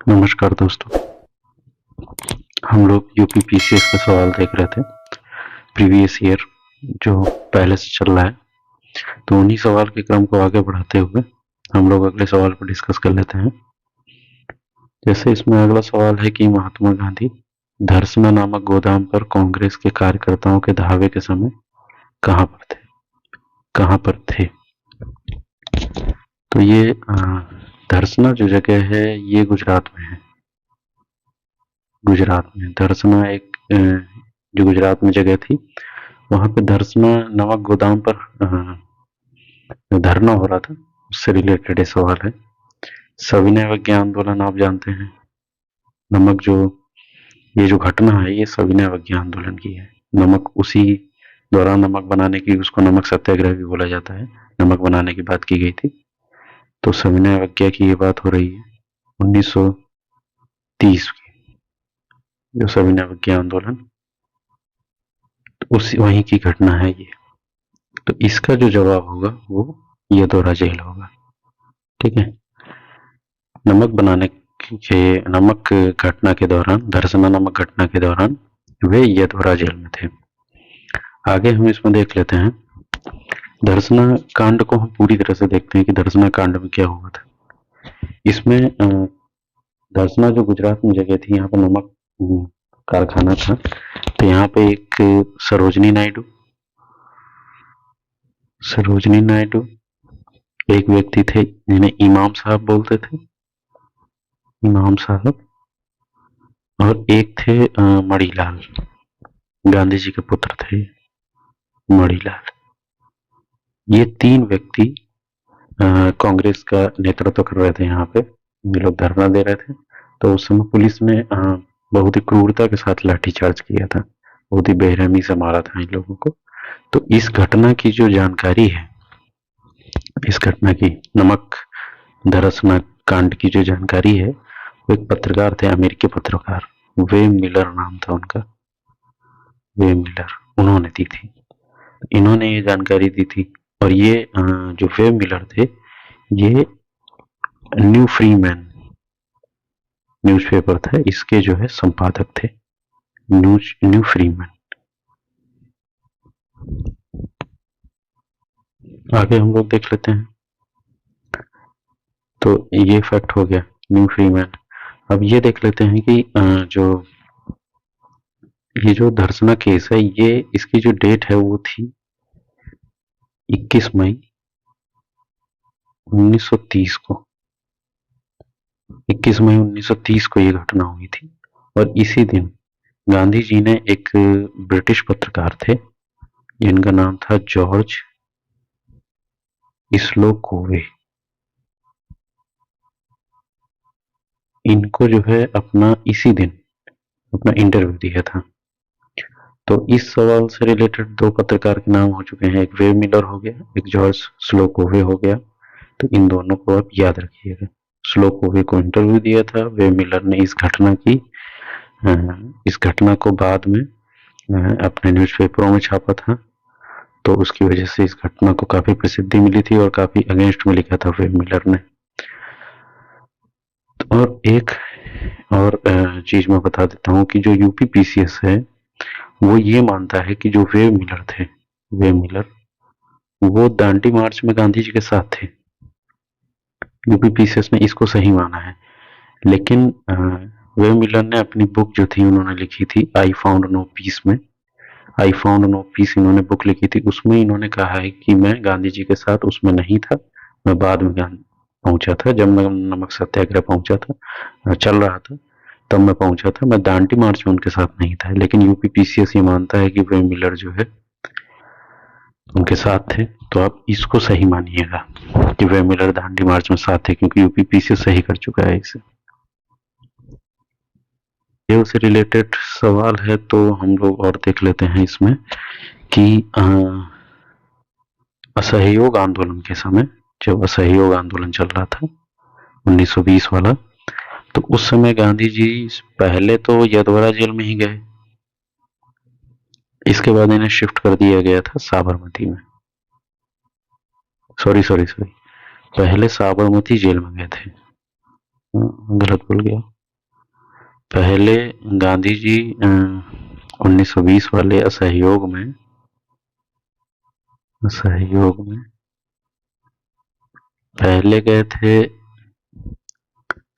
नमस्कार दोस्तों। हम लोग यूपीपीसीएस का सवाल देख रहे थे प्रीवियस ईयर जो पहले से चल रहा है। तो उन्हीं सवाल के क्रम को आगे बढ़ाते हुए हम लोग अगले सवाल पर डिस्कस कर लेते हैं। जैसे इसमें अगला सवाल है कि महात्मा गांधी धरसना नामक गोदाम पर कांग्रेस के कार्यकर्ताओं के धावे के समय कहाँ पर थे? कहाँ पर थे? तो ये धरसना जो जगह है ये गुजरात में है। गुजरात में धरसना एक जो गुजरात में जगह थी, वहां पे धरसना नमक गोदाम पर धरना हो रहा था। उससे रिलेटेड ये सवाल है। सविनय अवज्ञा आंदोलन आप जानते हैं। नमक जो ये जो घटना है ये सविनय अवज्ञा आंदोलन की है। नमक उसी दौरान नमक बनाने की, उसको नमक सत्याग्रह भी बोला जाता है। नमक बनाने की बात की गई थी। तो सविनय अवज्ञा की ये बात हो रही है 1930 की, जो सविनय अवज्ञा आंदोलन, तो उसी वहीं की घटना है ये। तो इसका जो जवाब होगा वो यदोरा जेल होगा। ठीक है। नमक बनाने के नमक घटना के दौरान, धरसना नमक घटना के दौरान वे यदोरा जेल में थे। आगे हम इसमें देख लेते हैं। धरसना कांड को हम पूरी तरह से देखते हैं कि धरसना कांड में क्या हुआ था। इसमें धरसना जो गुजरात में जगह थी, यहाँ पर नमक कारखाना था। तो यहाँ पे एक सरोजनी नायडू एक व्यक्ति थे जिन्हें इमाम साहब बोलते थे, इमाम साहब, और एक थे मणिलाल, गांधी जी के पुत्र थे मणिलाल। ये तीन व्यक्ति कांग्रेस का नेतृत्व कर रहे थे। यहाँ पे ये लोग धरना दे रहे थे। तो उस समय पुलिस ने बहुत ही क्रूरता के साथ लाठीचार्ज किया था, बहुत ही बेरहमी से मारा था इन लोगों को। तो इस घटना की जो जानकारी है, इस घटना की, नमक धरसना कांड की जो जानकारी है, वो एक पत्रकार थे, अमेरिकी पत्रकार, वे मिलर नाम था उनका, वे मिलर, उन्होंने दी थी। इन्होंने ये जानकारी दी थी। और ये जो वे मिलर थे, ये न्यू फ्रीमैन न्यूज़पेपर था, इसके जो है संपादक थे, न्यू फ्रीमैन। आगे हम लोग देख लेते हैं। तो ये फैक्ट हो गया न्यू फ्रीमैन। अब ये देख लेते हैं कि ये जो धरसना केस है, ये इसकी जो डेट है वो थी 21 मई 1930 को। 21 मई 1930 को ये घटना हुई थी। और इसी दिन गांधी जी ने एक ब्रिटिश पत्रकार थे जिनका नाम था जॉर्ज स्लो कोवे, इनको जो है अपना इसी दिन अपना इंटरव्यू दिया था। तो इस सवाल से रिलेटेड दो पत्रकार के नाम हो चुके हैं, एक वे मिलर हो गया, एक जॉर्ज स्लो कोवे हो गया। तो इन दोनों को आप याद रखिएगा। स्लो कोवे को इंटरव्यू दिया था, वे मिलर ने इस घटना को बाद में अपने न्यूज़पेपरों में छापा था। तो उसकी वजह से इस घटना को काफी प्रसिद्धि मिली थी और काफी अगेंस्ट में लिखा था वे मिलर ने। और एक और चीज मैं बता देता हूँ कि जो यूपीपीसीएस है वो ये मानता है कि जो वे मिलर थे, वे मिलर, वो दांडी मार्च में गांधी जी के साथ थे। यूपीपीसीएस ने इसको सही माना है। लेकिन वे मिलर ने अपनी बुक जो थी उन्होंने लिखी थी आई फाउंड नो पीस में, आई फाउंड नो पीस इन्होंने बुक लिखी थी। उसमें इन्होंने कहा है कि मैं गांधी जी के साथ उसमें नहीं था, मैं बाद में पहुंचा था, जब मैं नमक सत्याग्रह पहुंचा था, चल रहा था, तब मैं पहुंचा था, मैं दांडी मार्च में उनके साथ नहीं था। लेकिन यूपीपीसीएस ये मानता है कि वे मिलर जो है उनके साथ थे। तो आप इसको सही मानिएगा कि वे मिलर दांडी मार्च में साथ थे, क्योंकि यूपीपीसीएस सही कर चुका है इसे। ये उससे रिलेटेड सवाल है तो हम लोग और देख लेते हैं इसमें कि असहयोग आंदोलन के समय, जब असहयोग आंदोलन चल रहा था 1920 वाला, तो उस समय गांधी जी पहले तो यदवरा जेल में ही गए, इसके बाद इन्हें शिफ्ट कर दिया गया था साबरमती में। सॉरी, पहले साबरमती जेल में गए थे, गलत बोल गया। पहले गांधी जी 1920 वाले असहयोग में पहले गए थे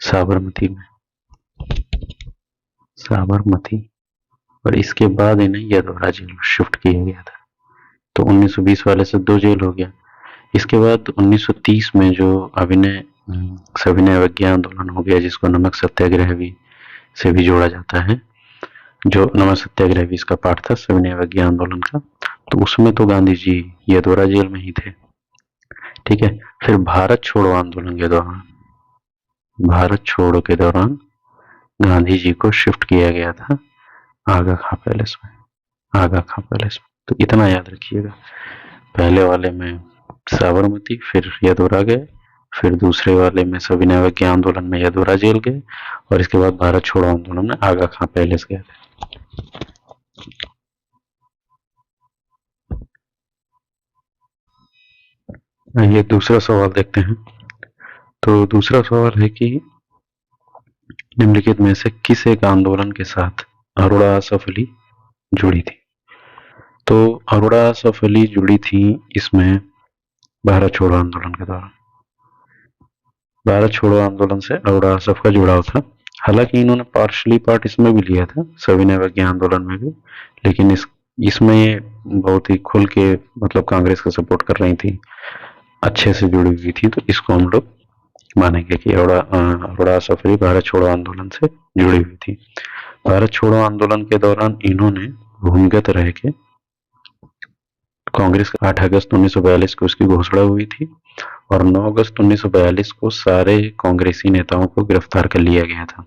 साबरमती में, साबरमती, और इसके बाद इन्हें यदोरा जेल में शिफ्ट किया गया था। तो 1920 वाले से 2 जेल हो गया। इसके बाद 1930 में जो सविनय अवज्ञा आंदोलन हो गया, जिसको नमक सत्याग्रह भी से भी जोड़ा जाता है, जो नमक सत्याग्रह भी इसका पार्ट था सविनय अवज्ञा आंदोलन का। तो उसमें तो गांधी जी यदोरा जेल में ही थे। ठीक है। फिर भारत छोड़ो के दौरान गांधी जी को शिफ्ट किया गया था आगा खां पैलेस में, आगा खां पैलेस में। तो इतना याद रखिएगा, पहले वाले में साबरमती, फिर यदोरा गए, फिर दूसरे वाले में सविनय अवज्ञा आंदोलन में यदोरा जेल गए, और इसके बाद भारत छोड़ो आंदोलन में आगा खां पैलेस गए थे। आइए दूसरा सवाल देखते हैं। तो दूसरा सवाल है कि निम्नलिखित में से किस एक आंदोलन के साथ अरोड़ा आसफ अली जुड़ी थी? तो अरोड़ा आसफ अली जुड़ी थी इसमें भारत छोड़ो आंदोलन के दौरान। भारत छोड़ो आंदोलन से अरोड़ा आसफ का जुड़ाव था। हालांकि इन्होंने पार्शली पार्ट इसमें भी लिया था, सविनय अवज्ञा आंदोलन में भी, लेकिन इसमें ये बहुत ही खुल के मतलब कांग्रेस का सपोर्ट कर रही थी, अच्छे से जुड़ी हुई थी, तो इसको हम लोग मानेंगे कि अरोड़ा आसफ अली भारत छोड़ो आंदोलन से जुड़ी हुई थी। भारत छोड़ो आंदोलन के दौरान इन्होंने भूमिगत रह के कांग्रेस 8 अगस्त 1942 को उसकी घोषणा हुई थी, और 9 अगस्त 1942 को सारे कांग्रेसी नेताओं को गिरफ्तार कर लिया गया था।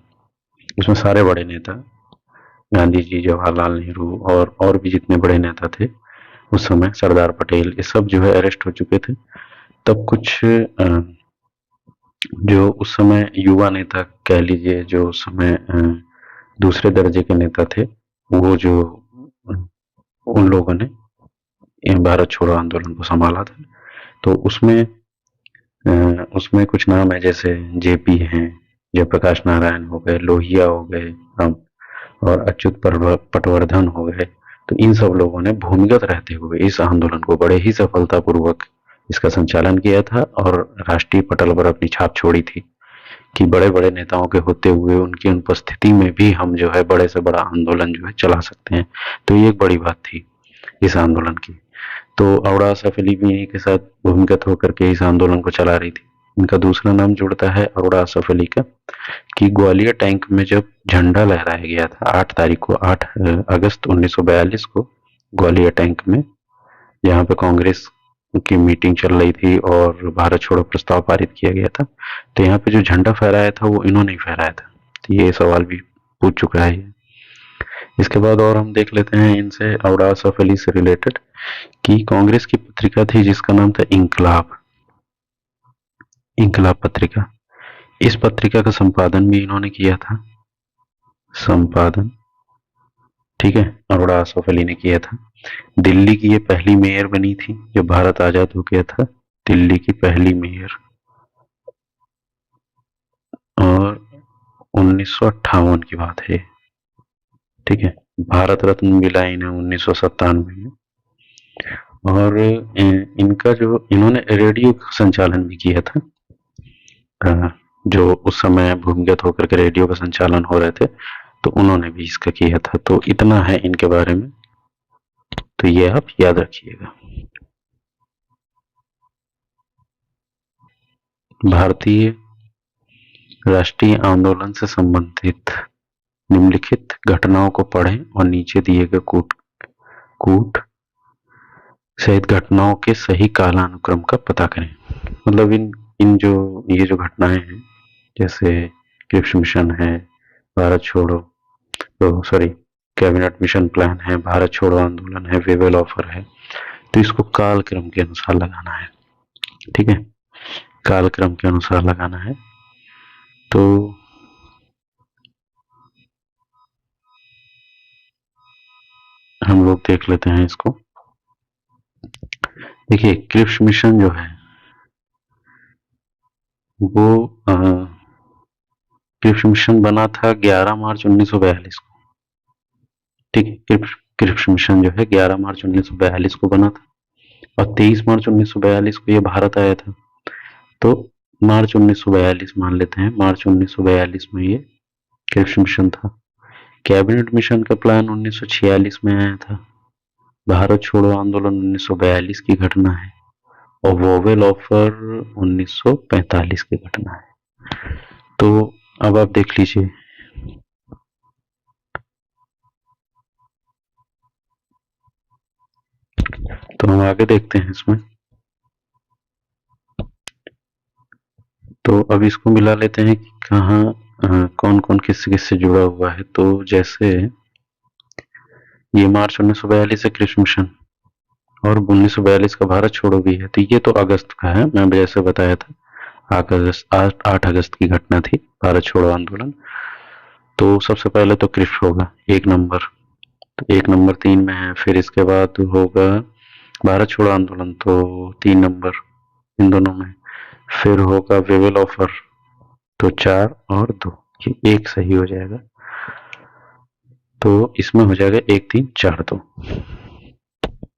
इसमें सारे बड़े नेता, गांधी जी, जवाहरलाल नेहरू और भी जितने बड़े नेता थे उस समय, सरदार पटेल, ये सब जो है अरेस्ट हो चुके थे। तब कुछ जो उस समय युवा नेता कह लीजिए, जो उस समय दूसरे दर्जे के नेता थे, वो जो उन लोगों ने भारत छोड़ो आंदोलन को संभाला था। तो उसमें कुछ नाम है, जैसे जेपी हैं, जयप्रकाश नारायण हो गए, लोहिया हो गए, और अच्युत पटवर्धन हो गए। तो इन सब लोगों ने भूमिगत रहते हुए इस आंदोलन को बड़े ही सफलतापूर्वक इसका संचालन किया था, और राष्ट्रीय पटल पर अपनी छाप छोड़ी थी कि बड़े बड़े नेताओं के होते हुए उनकी अनुपस्थिति में भी हम जो है बड़े से बड़ा आंदोलन जो है चला सकते हैं। तो ये एक बड़ी बात थी इस आंदोलन की। तो अरोड़ा आसफ अली भी इन्हीं के साथ भूमिगत होकर के इस आंदोलन को चला रही थी। इनका दूसरा नाम जुड़ता है अरोड़ा आसफ अली का, कि ग्वालियर टैंक में जब झंडा लहराया गया था 8 अगस्त 1942 को, ग्वालियर टैंक में, जहाँ पे कांग्रेस की मीटिंग चल रही थी और भारत छोड़ो प्रस्ताव पारित किया गया था, तो यहाँ पे जो झंडा फहराया था वो इन्होंने ही फहराया था। तो ये सवाल भी पूछ चुका है। इसके बाद और हम देख लेते हैं इनसे अरोड़ा आसफ अली से रिलेटेड, कि कांग्रेस की पत्रिका थी जिसका नाम था इंकलाब, इंकलाब पत्रिका। इस पत्रिका का संपादन भी इन्होंने किया था, संपादन, ठीक है, अरोड़ा आसफ अली ने किया था। दिल्ली की ये पहली मेयर बनी थी जब भारत आजाद हो गया था, दिल्ली की पहली मेयर, और 1958 की बात है, ठीक है। भारत रत्न मिला इन्हें 1997 में। और इनका जो इन्होंने रेडियो संचालन भी किया था, जो उस समय भूमिगत होकर के रेडियो का संचालन हो रहे थे, तो उन्होंने भी इसका किया था। तो इतना है इनके बारे में, तो ये आप याद रखिएगा। भारतीय राष्ट्रीय आंदोलन से संबंधित निम्नलिखित घटनाओं को पढ़ें और नीचे दिए गए कूट सहित घटनाओं के सही कालानुक्रम का पता करें। मतलब इन जो ये जो घटनाएं हैं, जैसे क्रिप्स मिशन है, भारत छोड़ो, तो सॉरी, कैबिनेट मिशन प्लान है, भारत छोड़ो आंदोलन है, वेवेल ऑफर है, तो इसको कालक्रम के अनुसार लगाना है, ठीक है, कालक्रम के अनुसार लगाना है। तो हम लोग देख लेते हैं इसको। देखिए, क्रिप्स मिशन जो है वो क्रिप्स मिशन बना था 11 मार्च 1942 को। ठीक है, क्रिप्स मिशन जो है 11 मार्च 1942 को बना था और 23 मार्च 1942 को ये भारत आया था। तो मार्च 1942 मान लेते हैं, मार्च 1942 में ये क्रिप्स मिशन था। कैबिनेट मिशन का प्लान 1946 में आया था। भारत छोड़ो आंदोलन 1942 की घटना है और वोवेल ऑफर 1945 की घटना है। तो अब आप देख लीजिए, तो हम आगे देखते हैं इसमें। तो अब इसको मिला लेते हैं कि कहाँ कौन कौन किससे किससे जुड़ा हुआ है। तो जैसे ये मार्च 1942 से क्रिप्स मिशन और 1942 का भारत छोड़ो भी है, तो ये तो अगस्त का है, मैं जैसे बताया था 8 अगस्त की घटना थी भारत छोड़ो आंदोलन। तो सबसे पहले तो क्रिप्स होगा 1 नंबर, तो 1 नंबर 3 में है। फिर इसके बाद होगा भारत छोड़ो आंदोलन, तो 3 नंबर इन दोनों में। फिर होगा वेवेल ऑफर, तो 4 और 2, ये 1 सही हो जाएगा। तो इसमें हो जाएगा 1 3 4 2।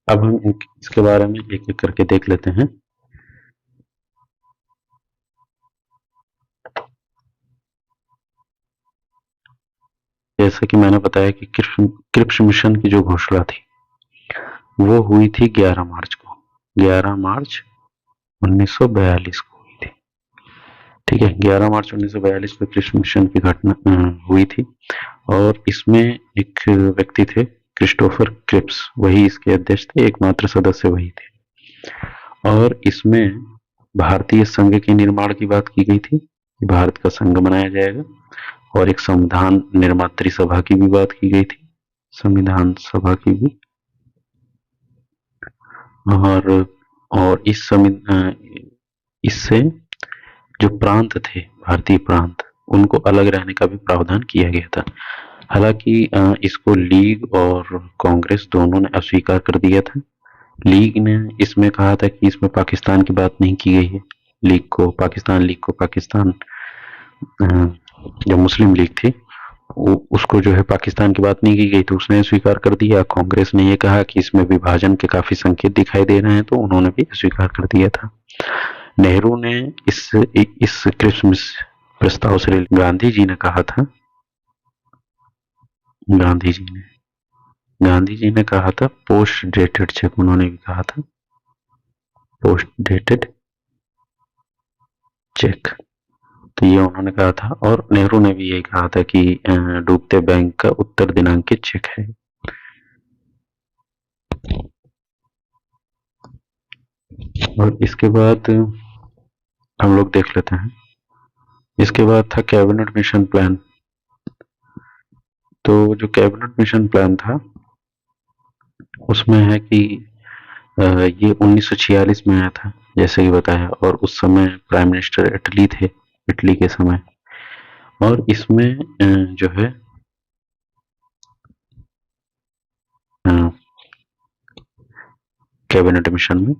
अब हम इसके बारे में एक एक करके देख लेते हैं। जैसा कि मैंने बताया कि क्रिप्स मिशन की जो घोषणा थी वो हुई थी 11 मार्च को, 11 मार्च 1942 को हुई थी। ठीक है, 11 मार्च 1942 को क्रिप्स मिशन की घटना हुई थी और इसमें एक व्यक्ति थे क्रिस्टोफर क्रिप्स, वही इसके अध्यक्ष थे, एकमात्र सदस्य वही थे। और इसमें भारतीय संघ के निर्माण की बात की गई थी, भारत का संघ बनाया जाएगा, और एक संविधान निर्मात्री सभा की भी बात की गई थी, संविधान सभा की भी। और इससे जो प्रांत थे, भारतीय प्रांत, उनको अलग रहने का भी प्रावधान किया गया था। हालांकि इसको लीग और कांग्रेस दोनों ने अस्वीकार कर दिया था। लीग ने इसमें कहा था कि इसमें पाकिस्तान की बात नहीं की गई है। लीग को पाकिस्तान जो मुस्लिम लीग थी उसको जो है पाकिस्तान की बात नहीं की गई, तो उसने स्वीकार कर दिया। कांग्रेस ने ये कहा कि इसमें विभाजन के काफी संकेत दिखाई दे रहे हैं, तो उन्होंने भी स्वीकार कर दिया था। नेहरू ने इस क्रिसमस प्रस्ताव से गांधी जी ने कहा था, गांधी जी ने कहा था पोस्ट डेटेड चेक, उन्होंने भी कहा था पोस्ट डेटेड चेक, तो ये उन्होंने कहा था। और नेहरू ने भी यही कहा था कि डूबते बैंक का उत्तर दिनांकित चेक है। और इसके बाद हम लोग देख लेते हैं, इसके बाद था कैबिनेट मिशन प्लान। तो जो कैबिनेट मिशन प्लान था उसमें है कि ये 1946 में आया था जैसे कि बताया, और उस समय प्राइम मिनिस्टर इटली थे, इटली के समय। और इसमें जो है कैबिनेट मिशन में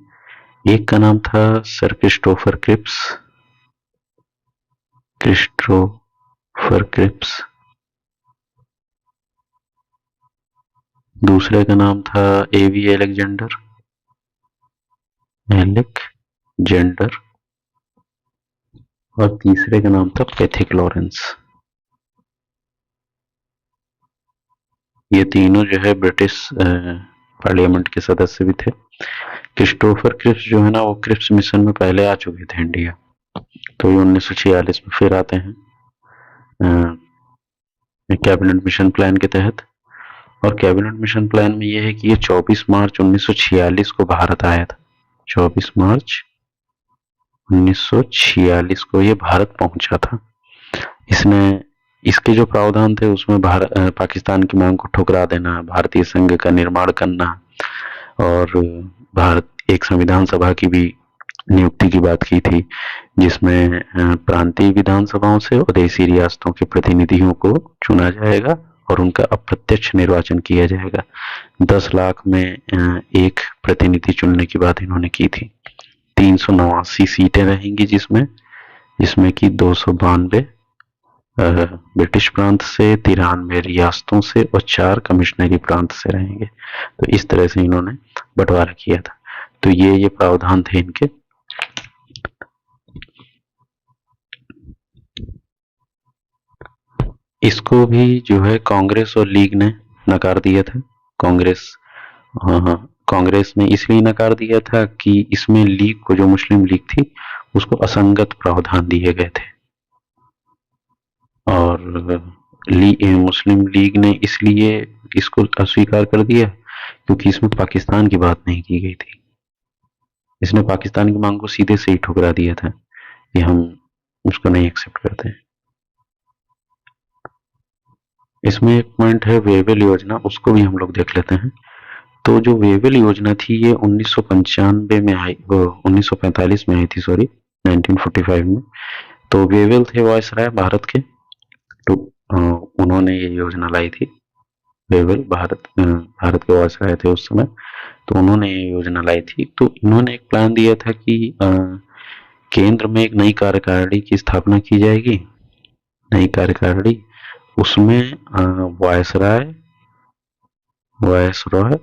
एक का नाम था सर क्रिस्टोफर क्रिप्स, दूसरे का नाम था एवी एलेक्जेंडर, और तीसरे का नाम था पैथिक लॉरेंस। ये तीनों जो है ब्रिटिश पार्लियामेंट के सदस्य भी थे। क्रिस्टोफर क्रिप्स जो है ना, वो क्रिप्स मिशन में पहले आ चुके थे इंडिया, तो ये 1946 में फिर आते हैं कैबिनेट मिशन प्लान के तहत। और कैबिनेट मिशन प्लान में ये है कि ये 24 मार्च 1946 को भारत आया था। 24 मार्च 1946 को ये भारत पहुंचा था। इसके जो प्रावधान थे उसमें पाकिस्तान की मांग को ठुकरा देना, भारतीय संघ का निर्माण करना, और भारत एक संविधान सभा की भी नियुक्ति की बात की थी, जिसमें प्रांतीय विधानसभाओं से और देशी रियासतों के प्रतिनिधियों को चुना जाएगा और उनका अप्रत्यक्ष निर्वाचन किया जाएगा। 10 लाख में एक प्रतिनिधि चुनने की बात इन्होंने की थी। 389 सीटें रहेंगी जिसमें कि 292 ब्रिटिश प्रांत से, 93 रियासतों से और 4 कमिश्नरी प्रांत से रहेंगे। तो इस तरह से इन्होंने बंटवारा किया था। तो ये प्रावधान थे इनके। इसको भी जो है कांग्रेस और लीग ने नकार दिया था। कांग्रेस, हाँ हाँ, कांग्रेस ने इसलिए नकार दिया था कि इसमें लीग को, जो मुस्लिम लीग थी, उसको असंगत प्रावधान दिए गए थे। और मुस्लिम लीग ने इसलिए इसको अस्वीकार कर दिया क्योंकि इसमें पाकिस्तान की बात नहीं की गई थी। इसने पाकिस्तान की मांग को सीधे से ही ठुकरा दिया था कि हम उसको नहीं एक्सेप्ट करते। इसमें एक पॉइंट है वेवेल योजना, उसको भी हम लोग देख लेते हैं। तो जो वेवेल योजना थी ये 1995 में आई, 1945 में आई थी, सॉरी 1945 में। तो वेवेल थे वायसराय भारत के, तो उन्होंने ये योजना लाई थी। वेवेल भारत के वायसराय थे उस समय, तो उन्होंने ये योजना लाई थी। तो इन्होंने एक प्लान दिया था कि केंद्र में एक नई कार्यकारिणी की स्थापना की जाएगी। नई कार्यकारिणी, उसमें वायसराय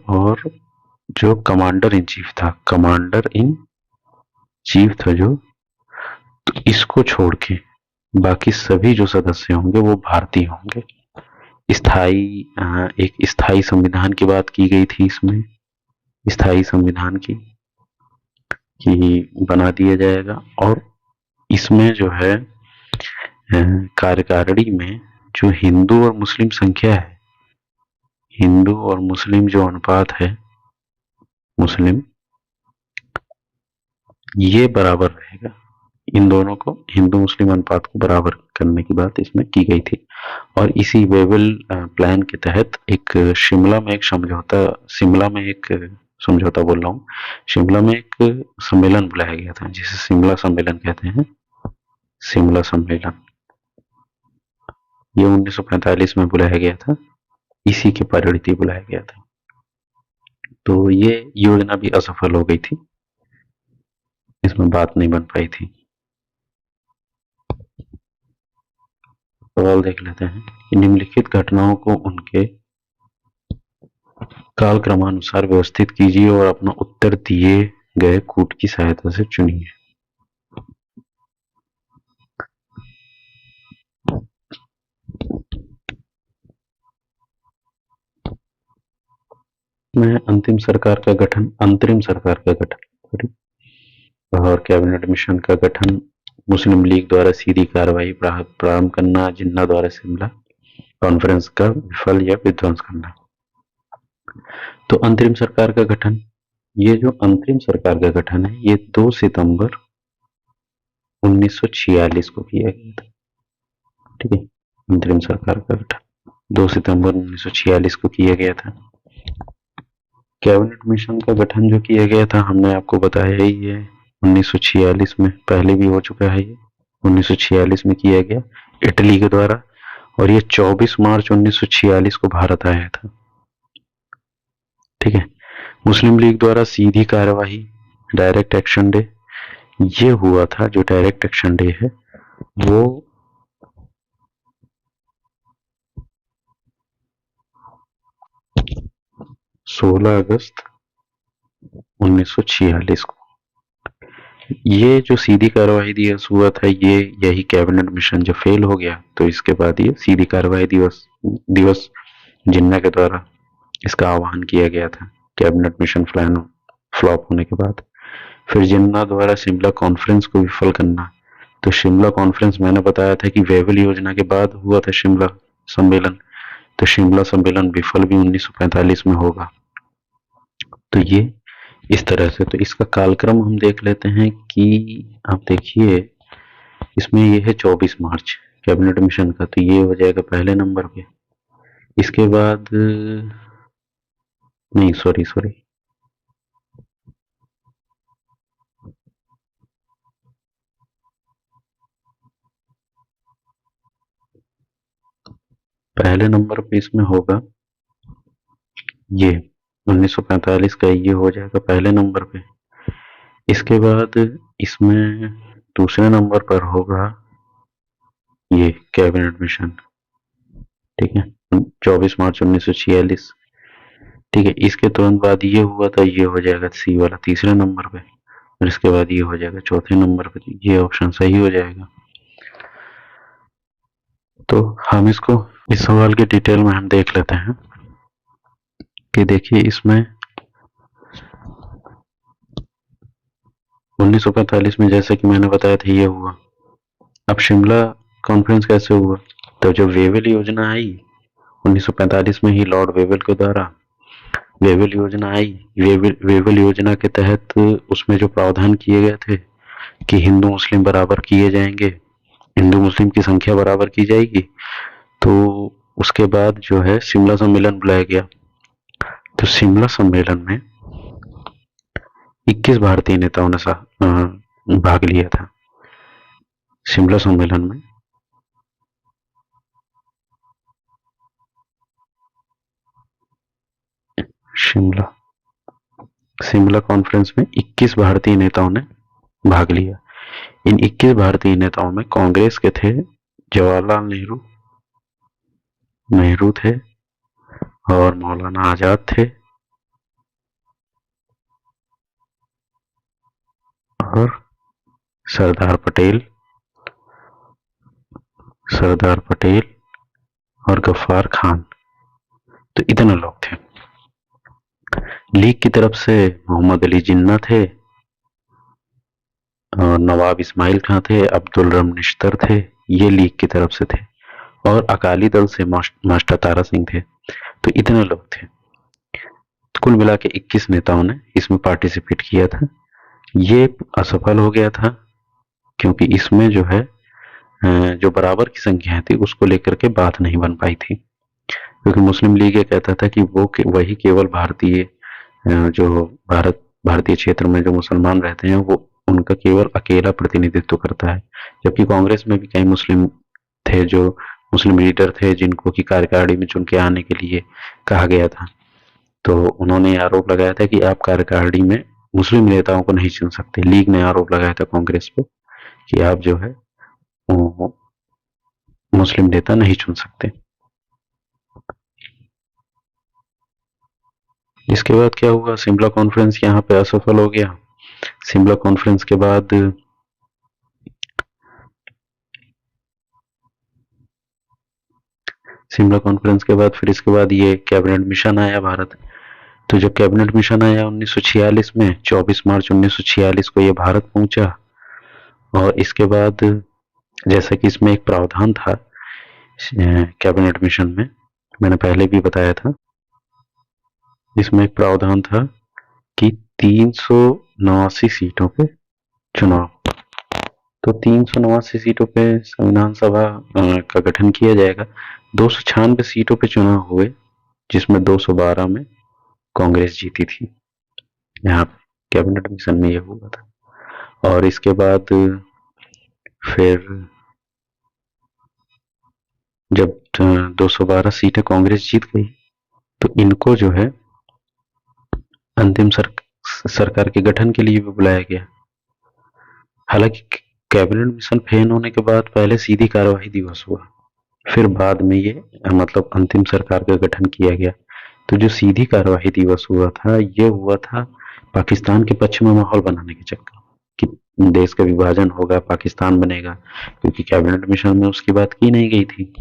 और जो कमांडर इन चीफ था, जो, तो इसको छोड़ के बाकी सभी जो सदस्य होंगे वो भारतीय होंगे। एक स्थायी संविधान की बात की गई थी इसमें, स्थायी संविधान की कि बना दिया जाएगा। और इसमें जो है कार्यकारिणी में जो हिंदू और मुस्लिम संख्या है, हिंदू और मुस्लिम जो अनुपात है, मुस्लिम, ये बराबर रहेगा। इन दोनों को, हिंदू मुस्लिम अनुपात को बराबर करने की बात इसमें की गई थी। और इसी वेवेल प्लान के तहत एक शिमला में एक समझौता बोल रहा हूँ, शिमला में एक सम्मेलन बुलाया गया था जिसे शिमला सम्मेलन कहते हैं। शिमला सम्मेलन ये 1945 में बुलाया गया था, इसी के परिणति बुलाया गया था। तो ये योजना भी असफल हो गई थी, इसमें बात नहीं बन पाई थी। सवाल देख लेते हैं कि निम्नलिखित घटनाओं को उनके कालक्रमानुसार व्यवस्थित कीजिए और अपना उत्तर दिए गए कूट की सहायता से चुनिए। में अंतरिम सरकार का गठन और कैबिनेट मिशन का गठन, मुस्लिम लीग द्वारा सीधी कार्रवाई प्रारंभ करना, जिन्ना द्वारा शिमला कॉन्फ्रेंस का विफल या विध्वंस करना। तो अंतरिम सरकार का गठन, ये जो अंतरिम सरकार का गठन है ये 2 सितंबर 1946 को किया गया था। ठीक है, अंतरिम सरकार का गठन 2 सितंबर 1946 को किया गया था। कैबिनेट मिशन का गठन जो किया गया था हमने आपको बताया ही है, 1946 में, पहले भी हो चुका है ये, 1946 में किया गया इटली के द्वारा। और ये 24 मार्च 1946 को भारत आया था। ठीक है, मुस्लिम लीग द्वारा सीधी कार्यवाही, डायरेक्ट एक्शन डे, ये हुआ था। जो डायरेक्ट एक्शन डे है वो 16 अगस्त 1946 को। ये जो सीधी कार्रवाई दिवस हुआ था, यही कैबिनेट मिशन जब फेल हो गया तो इसके बाद ये सीधी कार्रवाई दिवस जिन्ना के द्वारा इसका आह्वान किया गया था, कैबिनेट मिशन प्लान फ्लॉप होने के बाद। फिर जिन्ना द्वारा शिमला कॉन्फ्रेंस को विफल करना। तो शिमला कॉन्फ्रेंस मैंने बताया था कि वेवेल योजना के बाद हुआ था शिमला सम्मेलन, तो शिमला सम्मेलन विफल भी 1945 में होगा। तो ये इस तरह से, तो इसका कालक्रम हम देख लेते हैं कि आप देखिए इसमें ये है 24 मार्च कैबिनेट मिशन का, तो ये हो जाएगा पहले नंबर पे। इसके बाद नहीं, सॉरी पहले नंबर पे इसमें होगा ये 1945 का, ये हो जाएगा पहले नंबर पे। इसके बाद इसमें दूसरे नंबर पर होगा ये कैबिनेट मिशन, ठीक है, 24 मार्च 1946। ठीक है, इसके तुरंत बाद ये हुआ था, ये हो जाएगा सी वाला तीसरे नंबर पे, और इसके बाद ये हो जाएगा चौथे नंबर पे, ये ऑप्शन सही हो जाएगा। तो हम इसको, इस सवाल के डिटेल में हम देख लेते हैं कि देखिए इसमें 1945 में जैसे कि मैंने बताया था ये हुआ। अब शिमला कॉन्फ्रेंस कैसे हुआ? तो जब वेवेल योजना आई 1945 में ही लॉर्ड वेवेल के द्वारा वेवेल योजना आई। वेवेल योजना के तहत उसमें जो प्रावधान किए गए थे कि हिंदू मुस्लिम बराबर किए जाएंगे, हिंदू मुस्लिम की संख्या बराबर की जाएगी, तो उसके बाद जो है शिमला सम्मेलन बुलाया गया। तो शिमला सम्मेलन में 21 भारतीय नेताओं ने भाग लिया था शिमला सम्मेलन में। शिमला शिमला कॉन्फ्रेंस में 21 भारतीय नेताओं ने भाग लिया। इन 21 भारतीय नेताओं में कांग्रेस के थे जवाहरलाल नेहरू नेहरू थे, और मौलाना आजाद थे, और सरदार पटेल सरदार पटेल और गफ्फार खान। तो इतने लोग थे। लीग की तरफ से मोहम्मद अली जिन्ना थे, और नवाब इस्माइल खां थे, अब्दुल रम निश्तर थे, ये लीग की तरफ से थे, और अकाली दल से मास्टर तारा सिंह थे। तो इतने लोग थे। कुल मिला के 21 नेताओं ने इसमें पार्टिसिपेट किया था। ये असफल हो गया था क्योंकि इसमें जो है जो बराबर की संख्या थी उसको लेकर के बात नहीं बन पाई थी, क्योंकि मुस्लिम लीग ये कहता था कि वही केवल भारतीय जो भारतीय क्षेत्र में जो मुसलमान रहते हैं वो उनका केवल अकेला प्रतिनिधित्व करता है। जबकि कांग्रेस में भी कई मुस्लिम थे, जो मुस्लिम लीडर थे जिनको की कार्यकारिणी में चुन के आने के लिए कहा गया था। तो उन्होंने आरोप लगाया था कि आप कार्यकारिणी में मुस्लिम नेताओं को नहीं चुन सकते। लीग ने आरोप लगाया था कांग्रेस को कि आप जो है मुस्लिम नेता नहीं चुन सकते। इसके बाद क्या हुआ, शिमला कॉन्फ्रेंस यहाँ पे असफल हो गया। शिमला कॉन्फ्रेंस के बाद फिर इसके बाद ये कैबिनेट मिशन आया भारत। तो जब कैबिनेट मिशन आया 1946 में, 24 मार्च 1946 को ये भारत पहुंचा। और इसके बाद जैसे कि इसमें एक प्रावधान था कैबिनेट मिशन में, मैंने पहले भी बताया था, इसमें एक प्रावधान था कि 389 सीटों पे चुनाव। तो 389 सीटों पे संविधान सभा का गठन किया जाएगा। 296 सीटों पे चुनाव हुए, जिसमें 212 में कांग्रेस जीती थी। यहाँ कैबिनेट मिशन में यह हुआ था। और इसके बाद फिर जब 212 सीटें कांग्रेस जीत गई, तो इनको जो है अंतिम सरकार के गठन के लिए भी बुलाया गया। हालांकि कैबिनेट मिशन फेल होने के बाद पहले सीधी कार्यवाही दिवस हुआ, फिर बाद में ये मतलब अंतिम सरकार का गठन किया गया। तो जो सीधी कार्यवाही दिवस हुआ था, ये हुआ था पाकिस्तान के पक्ष में माहौल बनाने के चक्कर कि देश का विभाजन होगा, पाकिस्तान बनेगा, क्योंकि कैबिनेट मिशन में उसकी बात की नहीं गई थी।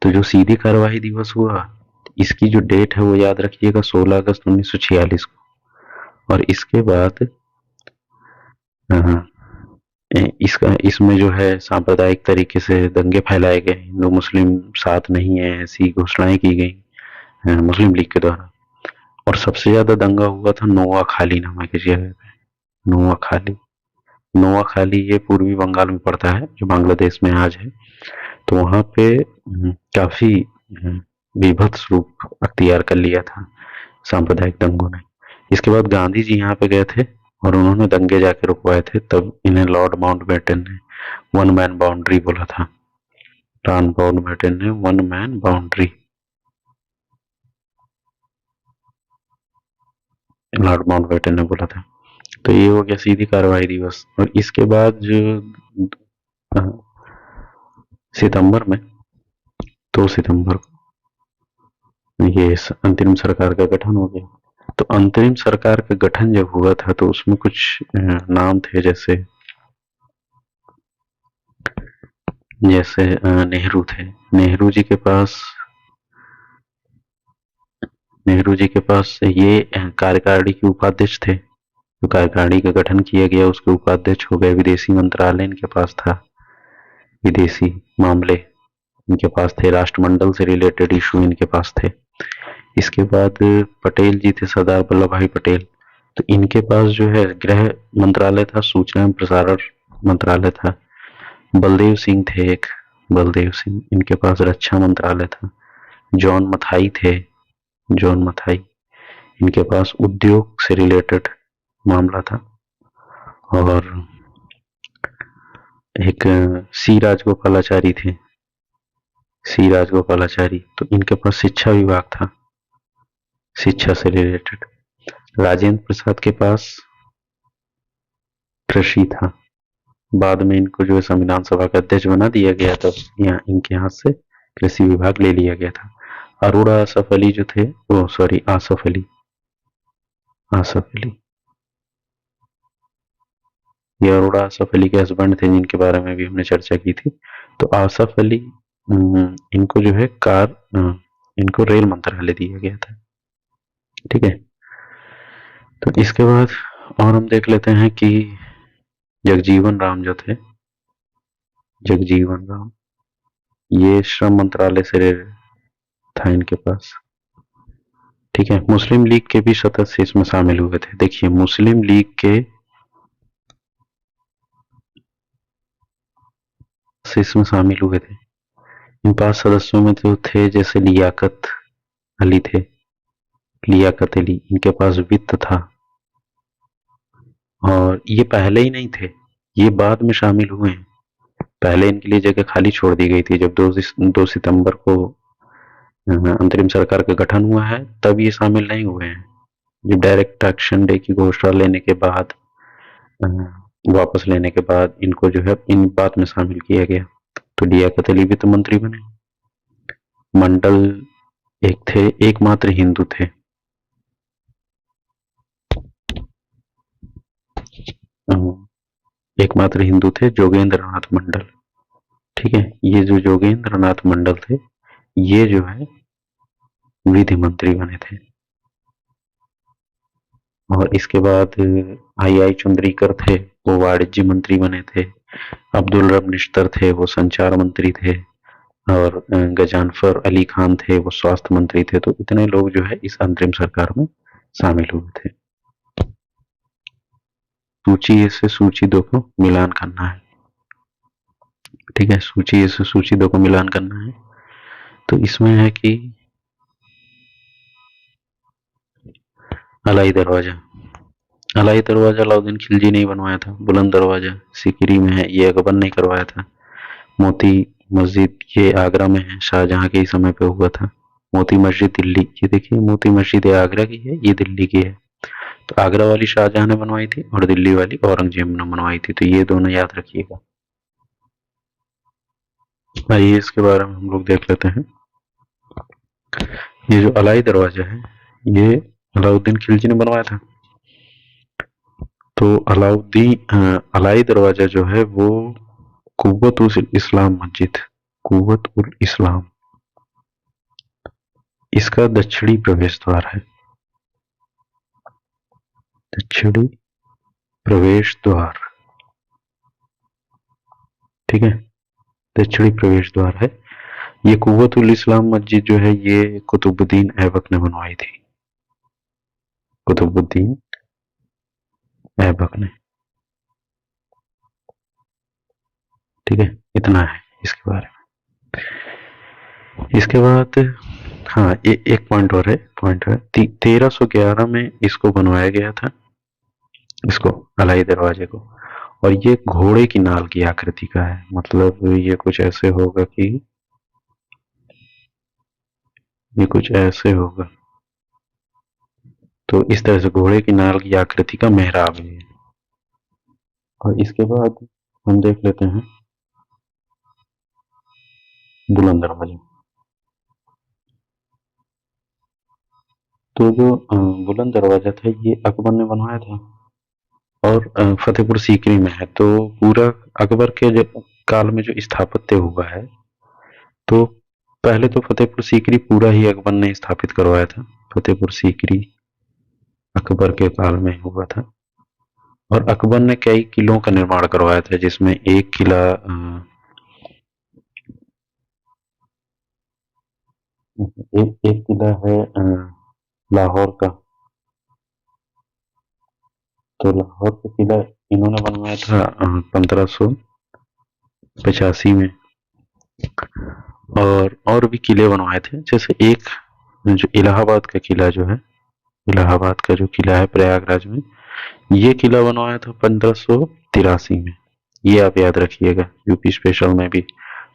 तो जो सीधी कार्यवाही दिवस हुआ, इसकी जो डेट है वो याद रखिएगा 16 अगस्त 1946 को। और इसके बाद इसमें जो है सांप्रदायिक तरीके से दंगे फैलाए गए, हिंदू मुस्लिम साथ नहीं है ऐसी घोषणाएं की गई मुस्लिम लीग के द्वारा। और सबसे ज्यादा दंगा हुआ था नोआखाली नामक की जगह पे। नोआखाली नोआखाली ये पूर्वी बंगाल में पड़ता है, जो बांग्लादेश में आज है। तो वहां पे काफी बीभत्स रूप अख्तियार कर लिया था सांप्रदायिक दंगों ने। इसके बाद गांधी जी यहाँ पे गए थे और उन्होंने दंगे जाके रुकवाए थे, तब इन्हें लॉर्ड माउंटबेटन ने वन मैन बाउंड्री बोला था। लॉर्ड माउंटबेटन ने one man boundary, Lord Mountbatten ने बोला था। तो ये हो गया सीधी कार्रवाई दिवस। और इसके बाद जो सितंबर में 2 सितंबर को ये अंतरिम सरकार का गठन हो गया। तो अंतरिम सरकार का गठन जब हुआ था तो उसमें कुछ नाम थे, जैसे नेहरू थे। नेहरू जी के पास ये कार्यकारिणी के उपाध्यक्ष थे। तो कार्यकारिणी का गठन किया गया, उसके उपाध्यक्ष हो गए। विदेशी मंत्रालय इनके पास था, विदेशी मामले इनके पास थे, राष्ट्रमंडल से रिलेटेड इशू इनके पास थे। इसके बाद पटेल जी थे, सरदार वल्लभ भाई पटेल। तो इनके पास जो है गृह मंत्रालय था, सूचना एवं प्रसारण मंत्रालय था। बलदेव सिंह थे एक, बलदेव सिंह, इनके पास रक्षा मंत्रालय था। जॉन मथाई थे, जॉन मथाई, इनके पास उद्योग से रिलेटेड मामला था। और एक सी राजगोपालाचारी थे, सी राजगोपालाचारी, तो इनके पास शिक्षा विभाग था, शिक्षा से रिलेटेड। राजेंद्र प्रसाद के पास कृषि था। बाद में इनको जो है संविधान सभा का अध्यक्ष बना दिया गया था, यहाँ इनके हाथ से कृषि विभाग ले लिया गया था। अरोड़ा आसफ अली जो थे, वो सॉरी आसफ अली, आसफ अली, ये अरोड़ा आसफ अली के हस्बैंड थे, जिनके बारे में भी हमने चर्चा की थी। तो आसफ अली, इनको जो है इनको रेल मंत्रालय दिया गया था। ठीक है। तो इसके बाद और हम देख लेते हैं कि जगजीवन राम जो थे, जगजीवन राम, ये श्रम मंत्रालय से था इनके पास। ठीक है। मुस्लिम लीग के भी सदस्य इसमें शामिल हुए थे। देखिए, मुस्लिम लीग के इसमें शामिल हुए थे। इन 5 सदस्यों में तो थे जैसे लियाकत अली थे, लियाकत अली, इनके पास वित्त था। और ये पहले ही नहीं थे, ये बाद में शामिल हुए हैं। पहले इनके लिए जगह खाली छोड़ दी गई थी। जब 2 सितंबर को अंतरिम सरकार का गठन हुआ है, तब ये शामिल नहीं हुए हैं। जब डायरेक्ट एक्शन डे की घोषणा लेने के बाद, वापस लेने के बाद, इनको जो है इन बात में शामिल किया गया। तो लियाकत अली वित्त मंत्री बने। मंडल एक थे, एकमात्र हिंदू थे, एकमात्र हिंदू थे, जोगेंद्र नाथ मंडल। ठीक है। ये जो जोगेंद्र नाथ मंडल थे, ये जो है विधि मंत्री बने थे। और इसके बाद आई चुंदरीकर थे, वो वाणिज्य मंत्री बने थे। अब्दुल रब निश्तर थे, वो संचार मंत्री थे। और गजानफर अली खान थे, वो स्वास्थ्य मंत्री थे। तो इतने लोग जो है इस अंतरिम सरकार में शामिल हुए थे। सूची ए से सूची 2 को मिलान करना है। ठीक है। सूची ए से सूची 2 को मिलान करना है। तो इसमें है कि अलाई दरवाजा, अलाई दरवाजा अलाउद्दीन खिलजी ने बनवाया था। बुलंद दरवाजा सिकिरी में है, ये अकबर ने करवाया था। मोती मस्जिद ये आगरा में है, शाहजहां के ही समय पे हुआ था। मोती मस्जिद दिल्ली, ये देखिए मोती मस्जिद आगरा की है, ये दिल्ली की है। तो आगरा वाली शाहजहां ने बनवाई थी और दिल्ली वाली औरंगजेब ने बनवाई थी। तो ये दोनों याद रखिएगा। आइए इसके बारे में हम लोग देख लेते हैं। ये जो अलाई दरवाजा है, ये अलाउद्दीन खिलजी ने बनवाया था। तो अलाई दरवाजा जो है वो कुव्वत उल इस्लाम मस्जिद, कुव्वत उल इस्लाम, इसका दक्षिणी प्रवेश द्वार है, दक्षिणी प्रवेश द्वार। ठीक है। दक्षिणी प्रवेश द्वार है। ये कुव्वत उल इस्लाम मस्जिद जो है, ये कुतुबुद्दीन ऐबक ने बनवाई थी, कुतुबुद्दीन ऐबक ने। ठीक है। इतना है इसके बारे में। इसके बाद हाँ, एक पॉइंट और है, 1311 में इसको बनवाया गया था, इसको अलाई दरवाजे को। और ये घोड़े की नाल की आकृति का है, मतलब ये कुछ ऐसे होगा कि ये कुछ ऐसे होगा। तो इस तरह से घोड़े की नाल की आकृति का मेहराब है। और इसके बाद हम देख लेते हैं बुलंद दरवाजा। तो जो बुलंद दरवाजा था ये अकबर ने बनवाया था और फतेहपुर सीकरी में है। तो पूरा अकबर के जो काल में जो स्थापत्य हुआ है, तो पहले तो फतेहपुर सीकरी पूरा ही अकबर ने स्थापित करवाया था। फतेहपुर सीकरी अकबर के काल में हुआ था और अकबर ने कई किलों का निर्माण करवाया था, जिसमें एक किला एक एक किला है लाहौर का। तो लाहौर का किला इन्होंने बनवाया था 1585 में। और भी किले बनवाए थे, जैसे एक जो इलाहाबाद का किला जो है, इलाहाबाद का जो किला है प्रयागराज में, ये किला बनवाया था 1583 में। ये आप याद रखिएगा, यूपी स्पेशल में भी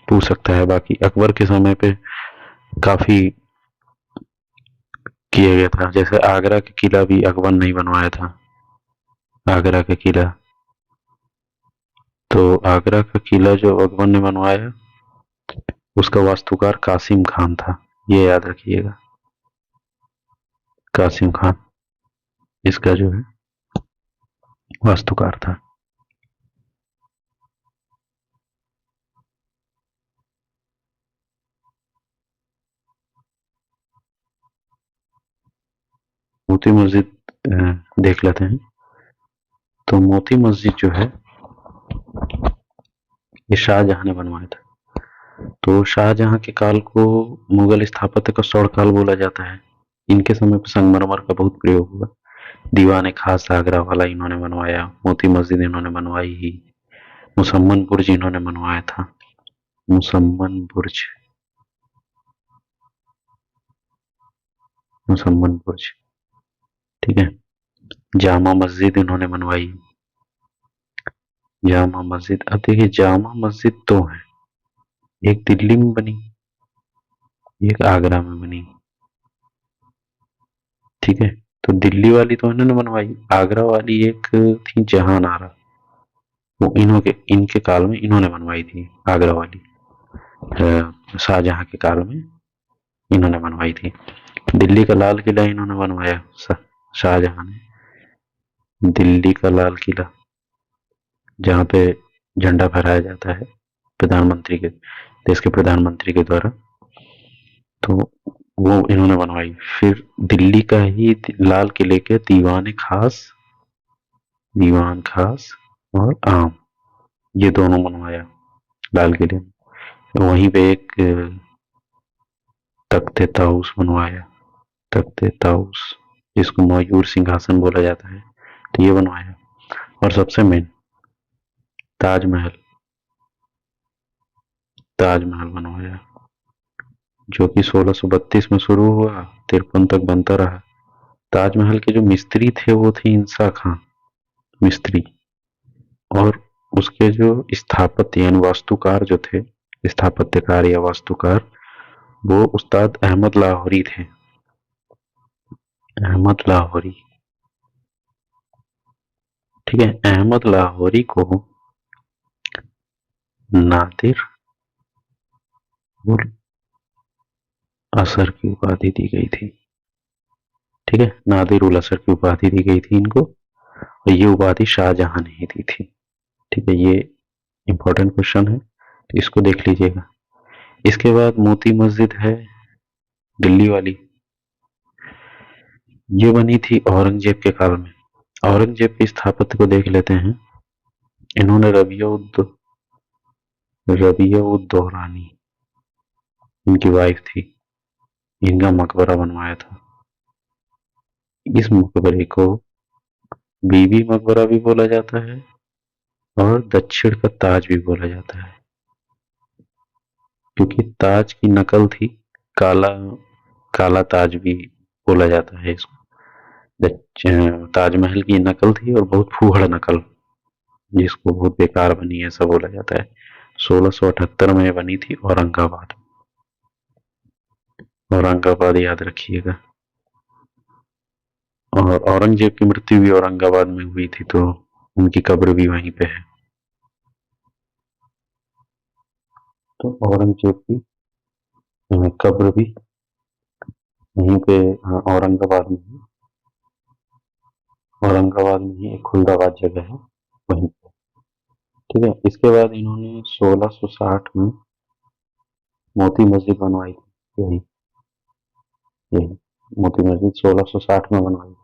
पूछ सकता है। बाकी अकबर के समय पे काफी किया गया था, जैसे आगरा का किला भी अकबर ने ही बनवाया था। आगरा का किला, तो आगरा का किला जो अकबर ने बनवाया उसका वास्तुकार कासिम खान था, ये याद रखिएगा। कासिम खान इसका जो है वास्तुकार था। मोती मस्जिद देख लेते हैं। तो मोती मस्जिद जो है ये शाहजहां ने बनवाया था। तो शाहजहां के काल को मुगल स्थापत्य का स्वर्ण काल बोला जाता है। इनके समय पर संगमरमर का बहुत प्रयोग हुआ। दीवान खास आगरा वाला इन्होंने बनवाया, मोती मस्जिद इन्होंने बनवाई ही, मुसम्मन बुर्ज इन्होंने बनवाया था। मुसम्मन बुर्ज, मुसम्मन बुर्ज, ठीक है। जामा मस्जिद इन्होंने बनवाई, जामा मस्जिद। अब देखिए जामा मस्जिद दो है, एक दिल्ली में बनी, एक आगरा में बनी, ठीक है। तो दिल्ली वाली तो इन्होंने बनवाई, आगरा वाली एक थी जहान आरा, वो इनके काल में इन्होंने बनवाई थी। आगरा वाली शाहजहां के काल में इन्होंने बनवाई थी। दिल्ली का लाल किला इन्होंने बनवाया, शाहजहां ने। दिल्ली का लाल किला जहाँ पे झंडा फहराया जाता है प्रधानमंत्री के, देश के प्रधानमंत्री के द्वारा, तो वो इन्होंने बनवाई। फिर दिल्ली का ही लाल किले के दीवान खास और आम, ये दोनों बनवाया लाल किले में। वहीं पे एक तख्ते ताउस बनवाया, तख्ते ताउस जिसको मयूर सिंहासन बोला जाता है, तो ये बनवाया। और सबसे मेन ताजमहल, ताजमहल बनवाया, जो कि 1632 में शुरू हुआ, 53 तक बनता रहा। ताजमहल के जो मिस्त्री थे वो थे इंसा खां मिस्त्री, और उसके जो स्थापत्य यानी वास्तुकार जो थे, स्थापत्यकार या वास्तुकार, वो उस्ताद अहमद लाहौरी थे। अहमद लाहौरी, ठीक है। अहमद लाहौरी को नादिर उल असर की उपाधि दी गई थी, ठीक है। नादिर उल असर की उपाधि दी गई थी इनको, और ये उपाधि शाहजहां ने ही दी थी, ठीक है। ये इंपॉर्टेंट क्वेश्चन है, तो इसको देख लीजिएगा। इसके बाद मोती मस्जिद है दिल्ली वाली, ये बनी थी औरंगजेब के काल में। औरंगजेब के स्थापत्य को देख लेते हैं। इन्होंने रबिया उद दोहरानी, इनकी वाइफ थी, इनका मकबरा बनवाया था। इस मकबरे को बीबी मकबरा भी बोला जाता है और दक्षिण का ताज भी बोला जाता है, क्योंकि ताज की नकल थी। काला काला ताज भी बोला जाता है इसको। ताजमहल की नकल थी और बहुत फूहड़ नकल, जिसको बहुत बेकार बनी ऐसा बोला जाता है। 1678 में बनी थी औरंगाबाद, औरंगाबाद याद रखिएगा। और औरंगजेब की मृत्यु भी औरंगाबाद में हुई थी, तो उनकी कब्र भी वहीं पे है। तो औरंगजेब की कब्र भी यहीं पे औरंगाबाद में है। औरंगाबाद में ही एक खुलदाबाद जगह है वहीं पे। ठीक है, इसके बाद इन्होंने 1660 में मोती मस्जिद बनवाई थी। यही यही मोती मस्जिद 1660 में बनवाई थी।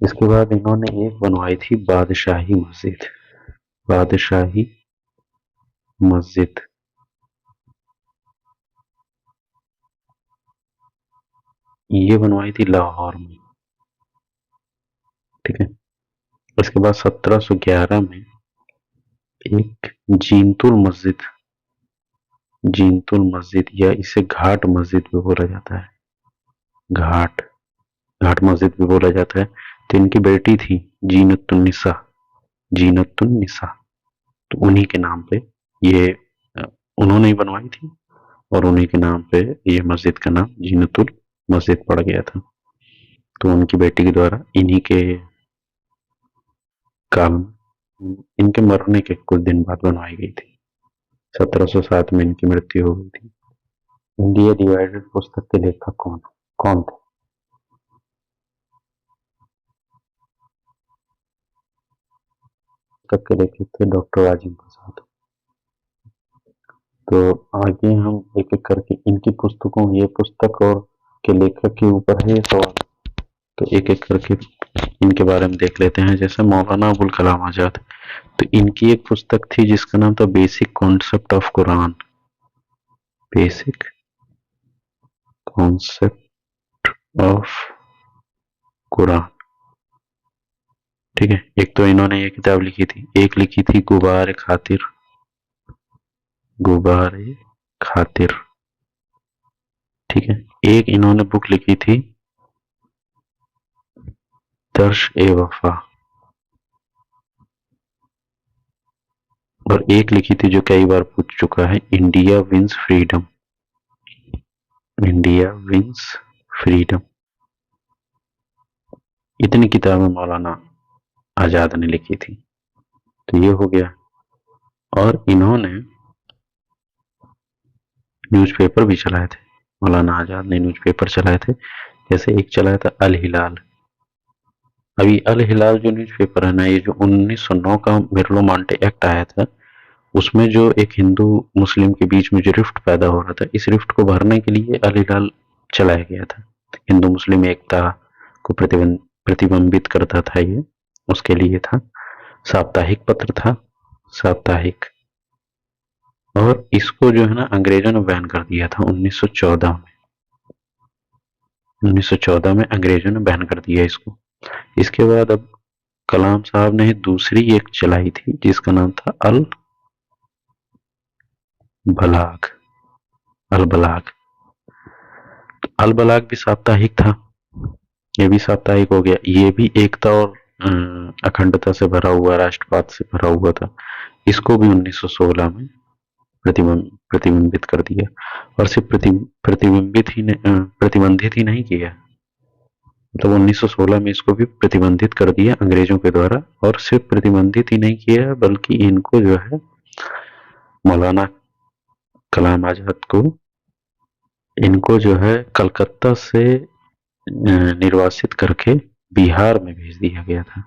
इसके बाद इन्होंने एक बनवाई थी बादशाही मस्जिद। बादशाही मस्जिद ये बनवाई थी लाहौर में। ठीक है, इसके बाद 1711 में एक जीनतुल मस्जिद, जीनतुल मस्जिद या इसे घाट मस्जिद भी बोला जाता है। घाट घाट मस्जिद भी बोला जाता है। तो इनकी बेटी थी जीनतुन्निसा, जीनतुन्निसा, तो उन्हीं के नाम पे ये उन्होंने ही बनवाई थी और उन्हीं के नाम पे ये मस्जिद का नाम जीनतुल मस्जिद पड़ गया था। तो उनकी बेटी के द्वारा इन्हीं के काल में, इनके मरने के कुछ दिन बाद बनवाई गई थी। 1707 में इनकी मृत्यु हो गई थी। इंडिया डिवाइडेड पुस्तक के लेखक कौन कौन थे? पुस्तक के लेखक थे डॉक्टर राजेंद्र प्रसाद। तो आगे हम एक एक करके इनकी पुस्तकों, ये पुस्तक और के लेखक के ऊपर है ये सवाल, तो एक एक करके इनके बारे में देख लेते हैं। जैसे मौलाना अबुल कलाम आजाद, तो इनकी एक पुस्तक थी जिसका नाम था basic concept of Quran. Basic concept of Quran. ठीक है, एक तो इन्होंने ये किताब लिखी थी, एक लिखी थी गुबार खातिर, गुबार खातिर। ठीक है, एक इन्होंने बुक लिखी थी दर्श ए वफा, और एक लिखी थी जो कई बार पूछ चुका है, India wins freedom, India wins freedom. इतनी किताबें मौलाना आजाद ने लिखी थी। तो ये हो गया। और इन्होंने न्यूज़पेपर भी चलाए थे, मौलाना आजाद ने न्यूज़पेपर चलाए थे। जैसे एक चलाया था अल हिलाल। अभी अल हिलाल जो न्यूज़पेपर है ना, ये जो 1909 का मिर्लो मांटे एक्ट आया था, उसमें जो एक हिंदू मुस्लिम के बीच में जो रिफ्ट पैदा हो रहा था, इस रिफ्ट को भरने के लिए अल हिलाल चलाया गया था। हिंदू मुस्लिम एकता को प्रतिबिंबित करता था ये, उसके लिए था। साप्ताहिक पत्र था, साप्ताहिक। और इसको जो है ना अंग्रेजों ने बैन कर दिया था 1914 में। 1914 में अंग्रेजों ने बैन कर दिया इसको। इसके बाद अब कलाम साहब ने दूसरी एक चलाई थी जिसका नाम था अल बलाग, अल बलाग। तो अल बलाग भी साप्ताहिक था, ये भी साप्ताहिक हो गया। ये भी एकता और अखंडता से भरा हुआ, राष्ट्रवाद से भरा हुआ था। इसको भी 1916 में प्रतिबिंबित कर दिया। और सिर्फ प्रतिबंधित ही नहीं किया, मतलब 1916 में इसको भी प्रतिबंधित कर दिया अंग्रेजों के द्वारा। और सिर्फ प्रतिबंधित ही नहीं किया बल्कि इनको जो है मौलाना कलाम आजाद को, इनको जो है कलकत्ता से निर्वासित करके बिहार में भेज दिया गया था।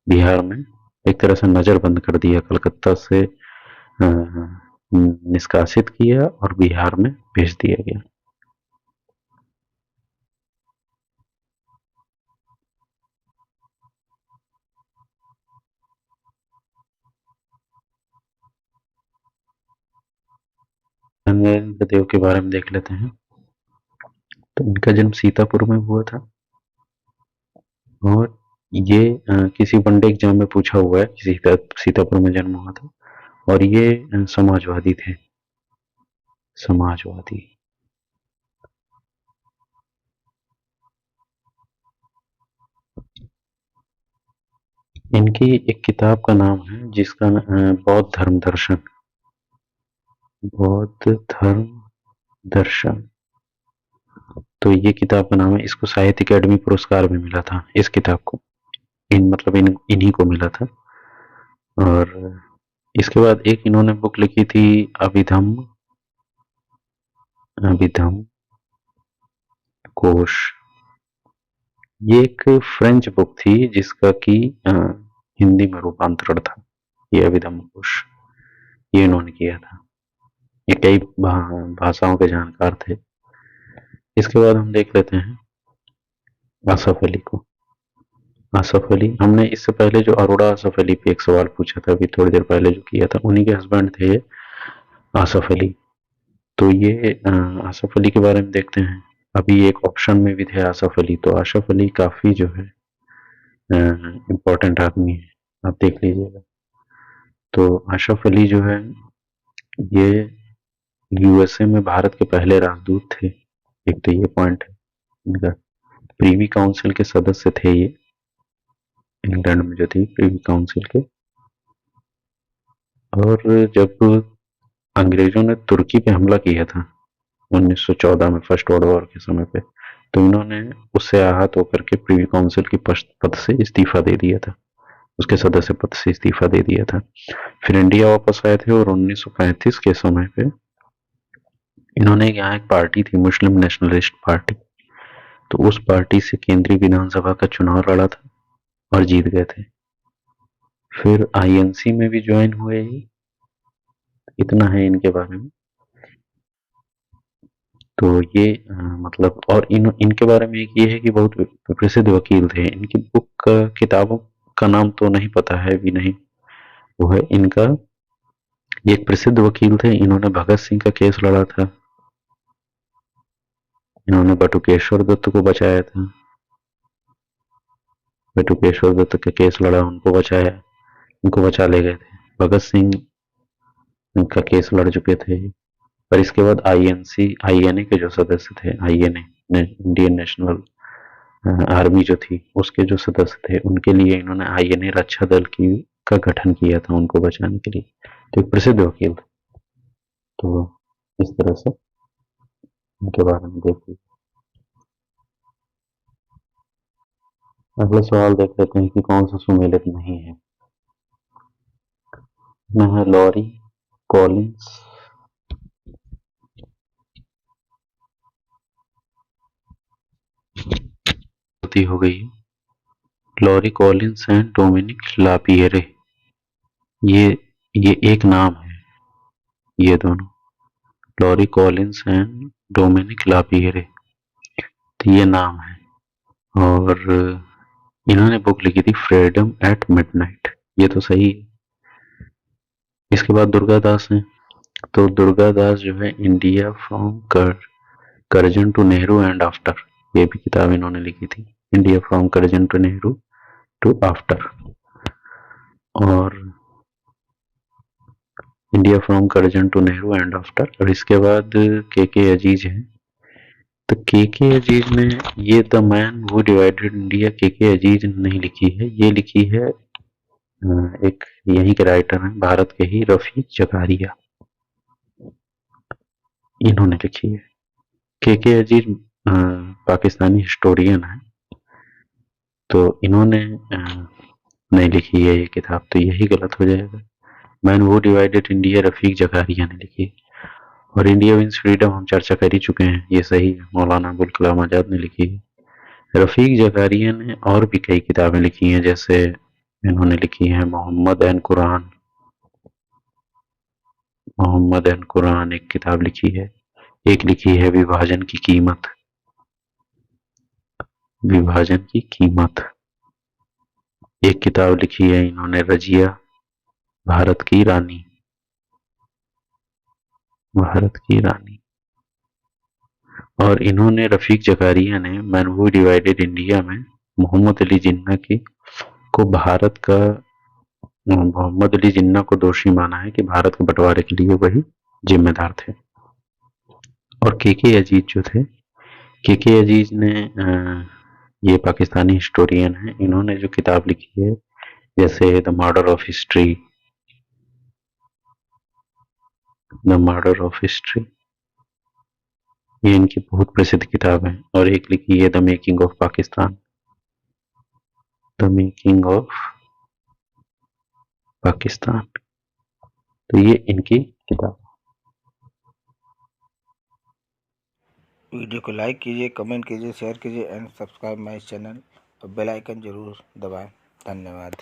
बिहार में एक तरह से नजरबंद कर दिया, कलकत्ता से निष्कासित किया और बिहार में भेज दिया गया। नरेंद्र देव के बारे में देख लेते हैं। तो इनका जन्म सीतापुर में हुआ था, और ये किसी वनडे एग्जाम में पूछा हुआ है, सीतापुर में जन्म हुआ था। और ये समाजवादी थे, समाजवादी। इनकी एक किताब का नाम है जिसका बौद्ध धर्म दर्शन, बौद्ध धर्म दर्शन। तो ये किताब का नाम है। इसको साहित्य अकेडमी पुरस्कार भी मिला था इस किताब को, मतलब इन्हीं को मिला था। और इसके बाद एक इन्होंने बुक लिखी थी अभिधम्म अभिधम कोश, ये एक फ्रेंच बुक थी जिसका कि हिंदी में रूपांतरण था। ये अभिधम कोश ये इन्होंने किया था। ये कई भाषाओं के जानकार थे। इसके बाद हम देख लेते हैं आसफ अली को। आसफ अली, हमने इससे पहले जो अरोड़ा आसफ अली पे एक सवाल पूछा था अभी थोड़ी देर पहले जो किया था, उन्हीं के हस्बैंड थे ये आसफ अली। तो ये आसफ अली के बारे में देखते हैं। अभी एक ऑप्शन में भी थे आसफ अली, तो आसफ अली काफी जो है इम्पोर्टेंट आदमी है, आप देख लीजिएगा। तो आसफ अली जो है ये यूएसए में भारत के पहले राजदूत थे। एक तो ये पॉइंट है इनका। प्रीवी काउंसिल के सदस्य थे ये, इंग्लैंड में जो थी प्रीवी काउंसिल के। और जब अंग्रेजों ने तुर्की पे हमला किया था 1914 में फर्स्ट वर्ल्ड वॉर के समय पे, तो इन्होंने उससे आहत होकर के प्रीवी काउंसिल की पद से इस्तीफा दे दिया था, उसके सदस्य पद से इस्तीफा दे दिया था। फिर इंडिया वापस आए थे और 1935 के समय पे इन्होंने यहाँ एक पार्टी थी मुस्लिम नेशनलिस्ट पार्टी, तो उस पार्टी से केंद्रीय विधानसभा का चुनाव लड़ा था और जीत गए थे। फिर आईएनसी में भी ज्वाइन हुए ही। इतना है इनके बारे में। तो ये मतलब और इनके बारे में एक ये है कि बहुत प्रसिद्ध वकील थे। इनकी बुक किताबों का नाम तो नहीं पता है भी नहीं। वो है इनका, ये एक प्रसिद्ध वकील थे, इन्होंने भगत सिंह का केस लड़ा था, इन्होंने बटुकेश्वर दत्त को बचाया था, बटुकेश्वर दत्त का केस लड़ा, उनको बचाया, उनको बचा ले गए थे। भगत सिंह का केस लड़ चुके थे। पर इसके बाद आईएनसी आईएनए के जो सदस्य थे, आईएनए इंडियन नेशनल आर्मी जो थी उसके जो सदस्य थे, उनके लिए इन्होंने आईएनए रक्षा दल की का गठन किया था उनको बचाने के लिए। तो एक प्रसिद्ध वकील थे। तो इस तरह से उनके बारे में देखिए। अगला सवाल देख लेते हैं कि कौन सा सुमेलित नहीं है। इसमें है लॉरी कॉलिंस, हो गई है Larry Collins and Dominique Lapierre. ये ये एक नाम है, ये दोनों Larry Collins and Dominique Lapierre, तो ये नाम है। और इन्होंने बुक लिखी थी फ्रीडम एट मिडनाइट, ये तो सही है। इसके बाद दुर्गा दास है। तो दुर्गा दास जो है India from Curzon to Nehru and after, ये भी किताब इन्होंने लिखी थी, India from Curzon to Nehru to after, और India from Curzon to Nehru and after. और इसके बाद के अजीज है। तो के अजीज ने ये the man who divided India के अजीज नहीं लिखी है, ये लिखी है एक यहीं के राइटर हैं, भारत के ही रफीक जकारिया, इन्होंने लिखी है। के अजीज पाकिस्तानी हिस्टोरियन है, तो इन्होंने नहीं लिखी है ये किताब, तो यही गलत हो जाएगा। Man who divided India Rafiq Zakaria ने लिखी है। और इंडिया विंस फ्रीडम हम चर्चा कर ही चुके हैं, ये सही है, मौलाना अबुल कलाम आजाद ने लिखी है। रफीक जकारिया ने और भी कई किताबें लिखी हैं, जैसे इन्होंने लिखी है मोहम्मद एंड कुरान, मोहम्मद एंड कुरान एक किताब लिखी है। एक लिखी है विभाजन की कीमत, विभाजन की कीमत। एक किताब लिखी है इन्होंने रजिया, भारत की रानी, भारत की रानी। और इन्होंने रफीक जकारिया ने मैन हू डिवाइडेड इंडिया में मोहम्मद अली जिन्ना की को भारत का, मोहम्मद अली जिन्ना को दोषी माना है कि भारत के बंटवारे के लिए वही जिम्मेदार थे। और के अजीज जो थे, के अजीज ने ये पाकिस्तानी हिस्टोरियन है, इन्होंने जो किताब लिखी है जैसे the murder of history, the murder of history, ये इनकी बहुत प्रसिद्ध किताब है। और एक लिखी है the making of Pakistan, the making of Pakistan, तो ये इनकी किताब। वीडियो को लाइक कीजिए, कमेंट कीजिए, शेयर कीजिए एंड सब्सक्राइब माय चैनल और बेल आइकन जरूर दबाएं। धन्यवाद।